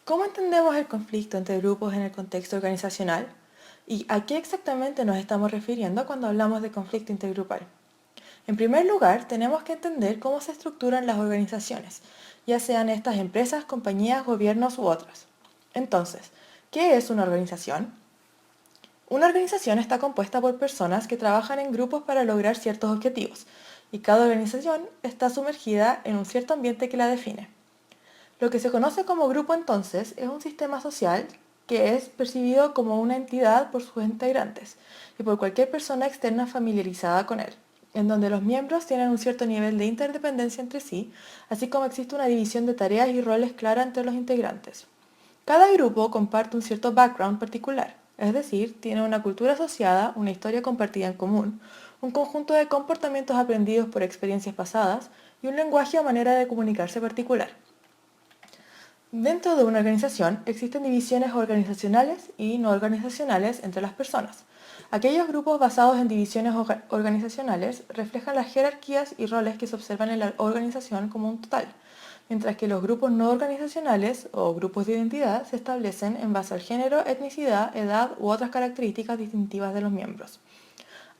¿Cómo entendemos el conflicto entre grupos en el contexto organizacional? ¿Y a qué exactamente nos estamos refiriendo cuando hablamos de conflicto intergrupal? En primer lugar, tenemos que entender cómo se estructuran las organizaciones, ya sean estas empresas, compañías, gobiernos u otras. Entonces, ¿qué es una organización? Una organización está compuesta por personas que trabajan en grupos para lograr ciertos objetivos, y cada organización está sumergida en un cierto ambiente que la define. Lo que se conoce como grupo entonces es un sistema social que es percibido como una entidad por sus integrantes y por cualquier persona externa familiarizada con él, en donde los miembros tienen un cierto nivel de interdependencia entre sí, así como existe una división de tareas y roles clara entre los integrantes. Cada grupo comparte un cierto background particular, es decir, tiene una cultura asociada, una historia compartida en común, un conjunto de comportamientos aprendidos por experiencias pasadas y un lenguaje o manera de comunicarse particular. Dentro de una organización existen divisiones organizacionales y no organizacionales entre las personas. Aquellos grupos basados en divisiones organizacionales reflejan las jerarquías y roles que se observan en la organización como un total, mientras que los grupos no organizacionales o grupos de identidad se establecen en base al género, etnicidad, edad u otras características distintivas de los miembros.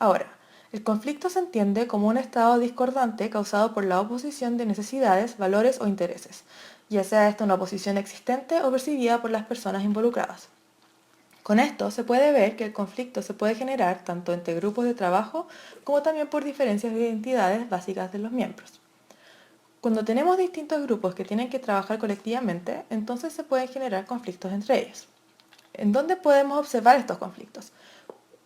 Ahora, el conflicto se entiende como un estado discordante causado por la oposición de necesidades, valores o intereses, ya sea esta una oposición existente o percibida por las personas involucradas. Con esto se puede ver que el conflicto se puede generar tanto entre grupos de trabajo como también por diferencias de identidades básicas de los miembros. Cuando tenemos distintos grupos que tienen que trabajar colectivamente, entonces se pueden generar conflictos entre ellos. ¿En dónde podemos observar estos conflictos?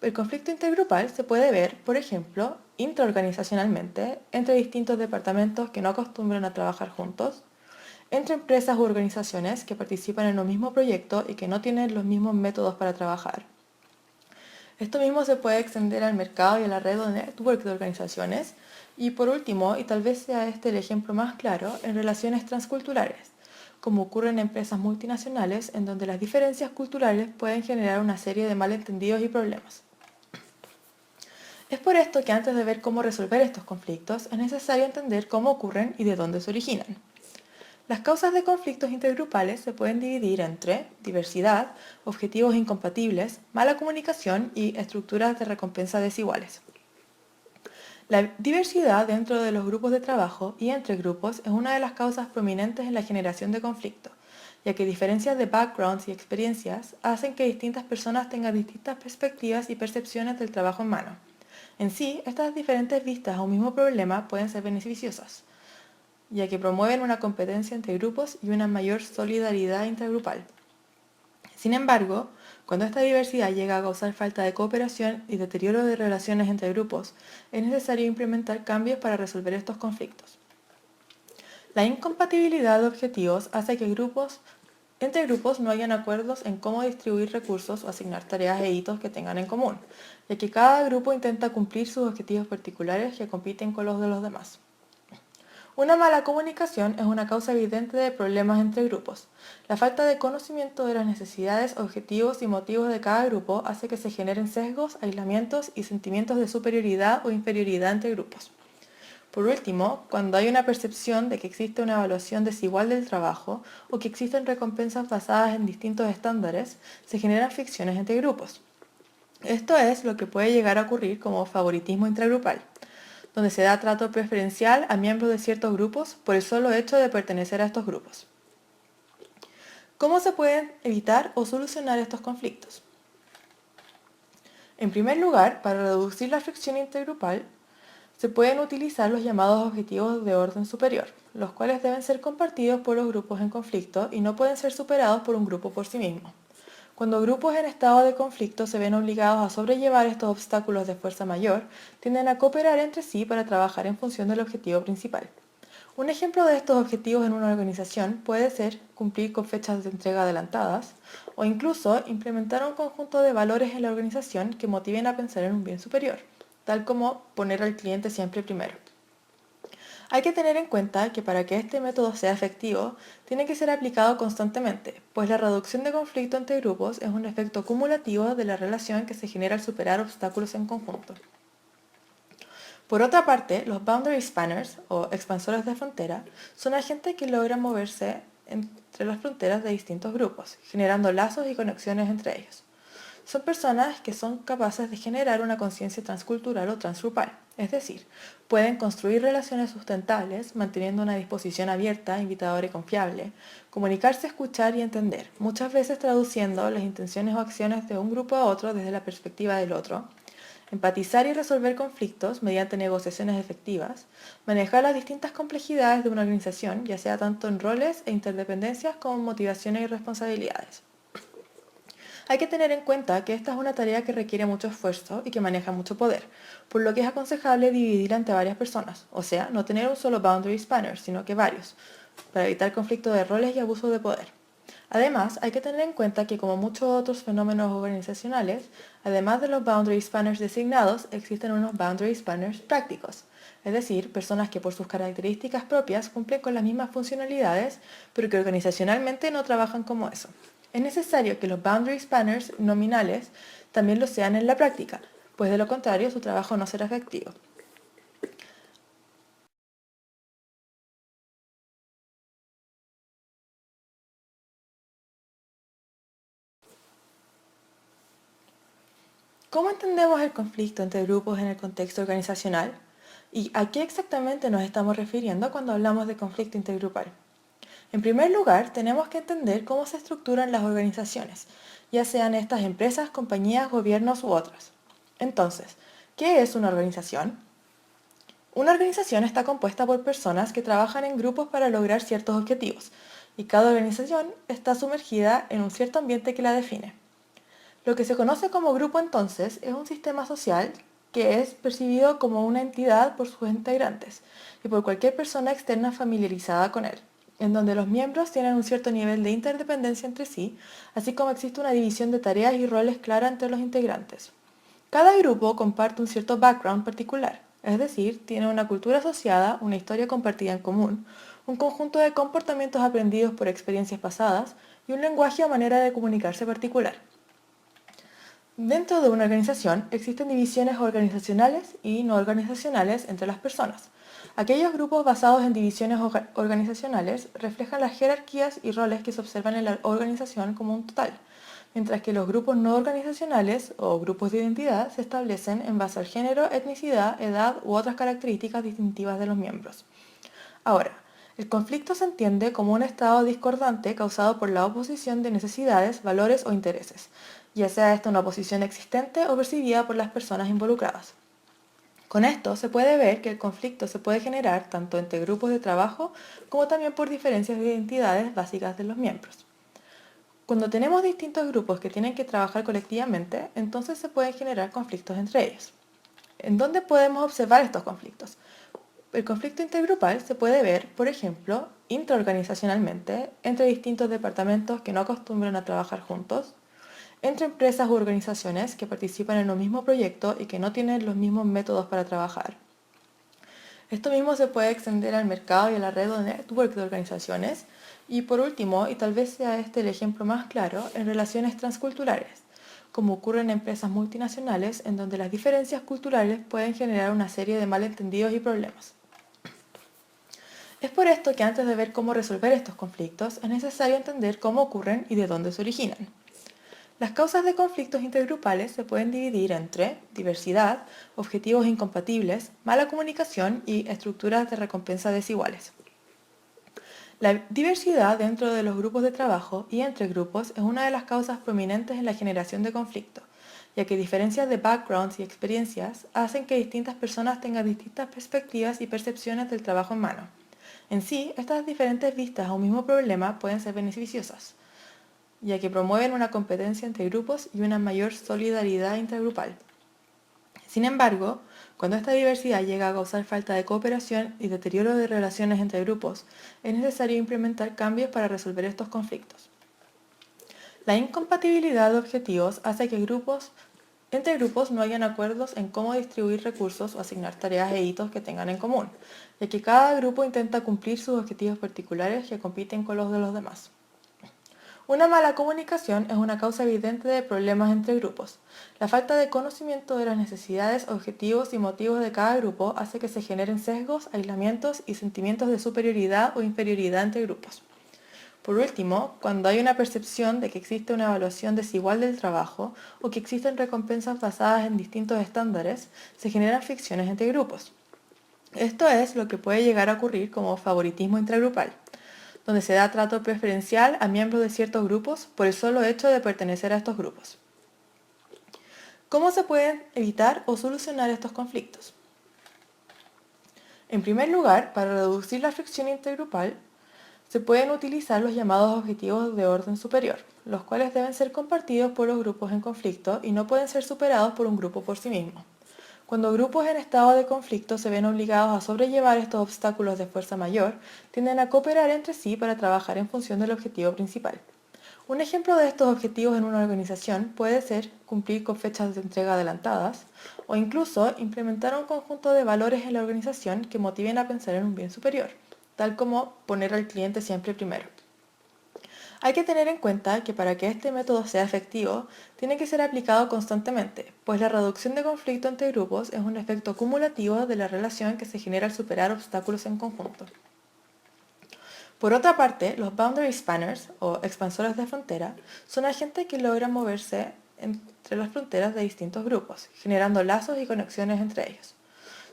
El conflicto intergrupal se puede ver, por ejemplo, intraorganizacionalmente, entre distintos departamentos que no acostumbran a trabajar juntos, entre empresas u organizaciones que participan en un mismo proyecto y que no tienen los mismos métodos para trabajar. Esto mismo se puede extender al mercado y a la red o network de organizaciones. Y por último, y tal vez sea este el ejemplo más claro, en relaciones transculturales, como ocurre en empresas multinacionales en donde las diferencias culturales pueden generar una serie de malentendidos y problemas. Es por esto que antes de ver cómo resolver estos conflictos, es necesario entender cómo ocurren y de dónde se originan. Las causas de conflictos intergrupales se pueden dividir entre diversidad, objetivos incompatibles, mala comunicación y estructuras de recompensa desiguales. La diversidad dentro de los grupos de trabajo y entre grupos es una de las causas prominentes en la generación de conflicto, ya que diferencias de backgrounds y experiencias hacen que distintas personas tengan distintas perspectivas y percepciones del trabajo en mano. En sí, estas diferentes vistas a un mismo problema pueden ser beneficiosas, ya que promueven una competencia entre grupos y una mayor solidaridad intergrupal. Sin embargo, cuando esta diversidad llega a causar falta de cooperación y deterioro de relaciones entre grupos, es necesario implementar cambios para resolver estos conflictos. La incompatibilidad de objetivos hace que entre grupos no hayan acuerdos en cómo distribuir recursos o asignar tareas e hitos que tengan en común, ya que cada grupo intenta cumplir sus objetivos particulares que compiten con los de los demás. Una mala comunicación es una causa evidente de problemas entre grupos. La falta de conocimiento de las necesidades, objetivos y motivos de cada grupo hace que se generen sesgos, aislamientos y sentimientos de superioridad o inferioridad entre grupos. Por último, cuando hay una percepción de que existe una evaluación desigual del trabajo o que existen recompensas basadas en distintos estándares, se generan fricciones entre grupos. Esto es lo que puede llegar a ocurrir como favoritismo intragrupal, donde se da trato preferencial a miembros de ciertos grupos por el solo hecho de pertenecer a estos grupos. ¿Cómo se pueden evitar o solucionar estos conflictos? En primer lugar, para reducir la fricción intergrupal, se pueden utilizar los llamados objetivos de orden superior, los cuales deben ser compartidos por los grupos en conflicto y no pueden ser superados por un grupo por sí mismo. Cuando grupos en estado de conflicto se ven obligados a sobrellevar estos obstáculos de fuerza mayor, tienden a cooperar entre sí para trabajar en función del objetivo principal. Un ejemplo de estos objetivos en una organización puede ser cumplir con fechas de entrega adelantadas o incluso implementar un conjunto de valores en la organización que motiven a pensar en un bien superior, tal como poner al cliente siempre primero. Hay que tener en cuenta que para que este método sea efectivo, tiene que ser aplicado constantemente, pues la reducción de conflicto entre grupos es un efecto acumulativo de la relación que se genera al superar obstáculos en conjunto. Por otra parte, los boundary spanners, o expansores de frontera, son agentes que logran moverse entre las fronteras de distintos grupos, generando lazos y conexiones entre ellos. Son personas que son capaces de generar una conciencia transcultural o transgrupal, es decir, pueden construir relaciones sustentables manteniendo una disposición abierta, invitadora y confiable, comunicarse, escuchar y entender, muchas veces traduciendo las intenciones o acciones de un grupo a otro desde la perspectiva del otro, empatizar y resolver conflictos mediante negociaciones efectivas, manejar las distintas complejidades de una organización, ya sea tanto en roles e interdependencias como en motivaciones y responsabilidades. Hay que tener en cuenta que esta es una tarea que requiere mucho esfuerzo y que maneja mucho poder, por lo que es aconsejable dividirla entre varias personas, o sea, no tener un solo boundary spanner, sino que varios, para evitar conflicto de roles y abuso de poder. Además, hay que tener en cuenta que como muchos otros fenómenos organizacionales, además de los boundary spanners designados, existen unos boundary spanners prácticos, es decir, personas que por sus características propias cumplen con las mismas funcionalidades, pero que organizacionalmente no trabajan como eso. Es necesario que los boundary spanners nominales también lo sean en la práctica, pues de lo contrario su trabajo no será efectivo. ¿Cómo entendemos el conflicto entre grupos en el contexto organizacional? ¿Y a qué exactamente nos estamos refiriendo cuando hablamos de conflicto intergrupal? En primer lugar, tenemos que entender cómo se estructuran las organizaciones, ya sean estas empresas, compañías, gobiernos u otras. Entonces, ¿qué es una organización? Una organización está compuesta por personas que trabajan en grupos para lograr ciertos objetivos, y cada organización está sumergida en un cierto ambiente que la define. Lo que se conoce como grupo entonces es un sistema social que es percibido como una entidad por sus integrantes y por cualquier persona externa familiarizada con él, en donde los miembros tienen un cierto nivel de interdependencia entre sí, así como existe una división de tareas y roles clara entre los integrantes. Cada grupo comparte un cierto background particular, es decir, tiene una cultura asociada, una historia compartida en común, un conjunto de comportamientos aprendidos por experiencias pasadas y un lenguaje o manera de comunicarse particular. Dentro de una organización existen divisiones organizacionales y no organizacionales entre las personas. Aquellos grupos basados en divisiones organizacionales reflejan las jerarquías y roles que se observan en la organización como un total, mientras que los grupos no organizacionales o grupos de identidad se establecen en base al género, etnicidad, edad u otras características distintivas de los miembros. Ahora, el conflicto se entiende como un estado discordante causado por la oposición de necesidades, valores o intereses, ya sea esta una oposición existente o percibida por las personas involucradas. Con esto se puede ver que el conflicto se puede generar tanto entre grupos de trabajo como también por diferencias de identidades básicas de los miembros. Cuando tenemos distintos grupos que tienen que trabajar colectivamente, entonces se pueden generar conflictos entre ellos. ¿En dónde podemos observar estos conflictos? El conflicto intergrupal se puede ver, por ejemplo, intraorganizacionalmente, entre distintos departamentos que no acostumbran a trabajar juntos, entre empresas u organizaciones que participan en un mismo proyecto y que no tienen los mismos métodos para trabajar. Esto mismo se puede extender al mercado y a la red o network de organizaciones. Y por último, y tal vez sea este el ejemplo más claro, en relaciones transculturales, como ocurre en empresas multinacionales en donde las diferencias culturales pueden generar una serie de malentendidos y problemas. Es por esto que antes de ver cómo resolver estos conflictos, es necesario entender cómo ocurren y de dónde se originan. Las causas de conflictos intergrupales se pueden dividir entre diversidad, objetivos incompatibles, mala comunicación y estructuras de recompensa desiguales. La diversidad dentro de los grupos de trabajo y entre grupos es una de las causas prominentes en la generación de conflicto, ya que diferencias de backgrounds y experiencias hacen que distintas personas tengan distintas perspectivas y percepciones del trabajo en mano. En sí, estas diferentes vistas a un mismo problema pueden ser beneficiosas, ya que promueven una competencia entre grupos y una mayor solidaridad intergrupal. Sin embargo, cuando esta diversidad llega a causar falta de cooperación y deterioro de relaciones entre grupos, es necesario implementar cambios para resolver estos conflictos. La incompatibilidad de objetivos hace que entre grupos no hayan acuerdos en cómo distribuir recursos o asignar tareas e hitos que tengan en común, ya que cada grupo intenta cumplir sus objetivos particulares que compiten con los de los demás. Una mala comunicación es una causa evidente de problemas entre grupos. La falta de conocimiento de las necesidades, objetivos y motivos de cada grupo hace que se generen sesgos, aislamientos y sentimientos de superioridad o inferioridad entre grupos. Por último, cuando hay una percepción de que existe una evaluación desigual del trabajo o que existen recompensas basadas en distintos estándares, se generan fricciones entre grupos. Esto es lo que puede llegar a ocurrir como favoritismo intragrupal, donde se da trato preferencial a miembros de ciertos grupos por el solo hecho de pertenecer a estos grupos. ¿Cómo se pueden evitar o solucionar estos conflictos? En primer lugar, para reducir la fricción intergrupal, se pueden utilizar los llamados objetivos de orden superior, los cuales deben ser compartidos por los grupos en conflicto y no pueden ser superados por un grupo por sí mismo. Cuando grupos en estado de conflicto se ven obligados a sobrellevar estos obstáculos de fuerza mayor, tienden a cooperar entre sí para trabajar en función del objetivo principal. Un ejemplo de estos objetivos en una organización puede ser cumplir con fechas de entrega adelantadas o incluso implementar un conjunto de valores en la organización que motiven a pensar en un bien superior, tal como poner al cliente siempre primero. Hay que tener en cuenta que para que este método sea efectivo, tiene que ser aplicado constantemente, pues la reducción de conflicto entre grupos es un efecto acumulativo de la relación que se genera al superar obstáculos en conjunto. Por otra parte, los boundary spanners, o expansores de frontera, son agentes que logran moverse entre las fronteras de distintos grupos, generando lazos y conexiones entre ellos.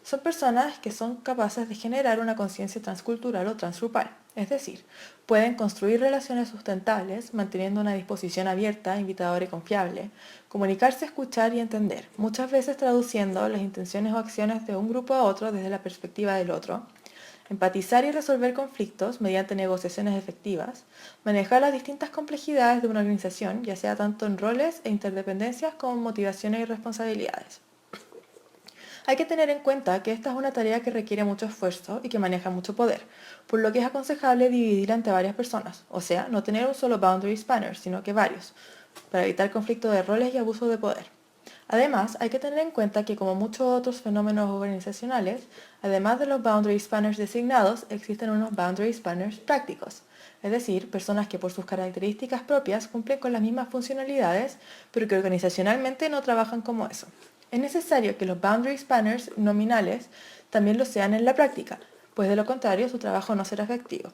Son personas que son capaces de generar una conciencia transcultural o transgrupal, es decir, pueden construir relaciones sustentables manteniendo una disposición abierta, invitadora y confiable, comunicarse, escuchar y entender, muchas veces traduciendo las intenciones o acciones de un grupo a otro desde la perspectiva del otro, empatizar y resolver conflictos mediante negociaciones efectivas, manejar las distintas complejidades de una organización, ya sea tanto en roles e interdependencias como en motivaciones y responsabilidades. Hay que tener en cuenta que esta es una tarea que requiere mucho esfuerzo y que maneja mucho poder, por lo que es aconsejable dividirla entre varias personas, o sea, no tener un solo boundary spanner, sino que varios, para evitar conflicto de roles y abuso de poder. Además, hay que tener en cuenta que como muchos otros fenómenos organizacionales, además de los boundary spanners designados, existen unos boundary spanners prácticos, es decir, personas que por sus características propias cumplen con las mismas funcionalidades, pero que organizacionalmente no trabajan como eso. Es necesario que los boundary spanners nominales también lo sean en la práctica, pues de lo contrario su trabajo no será efectivo.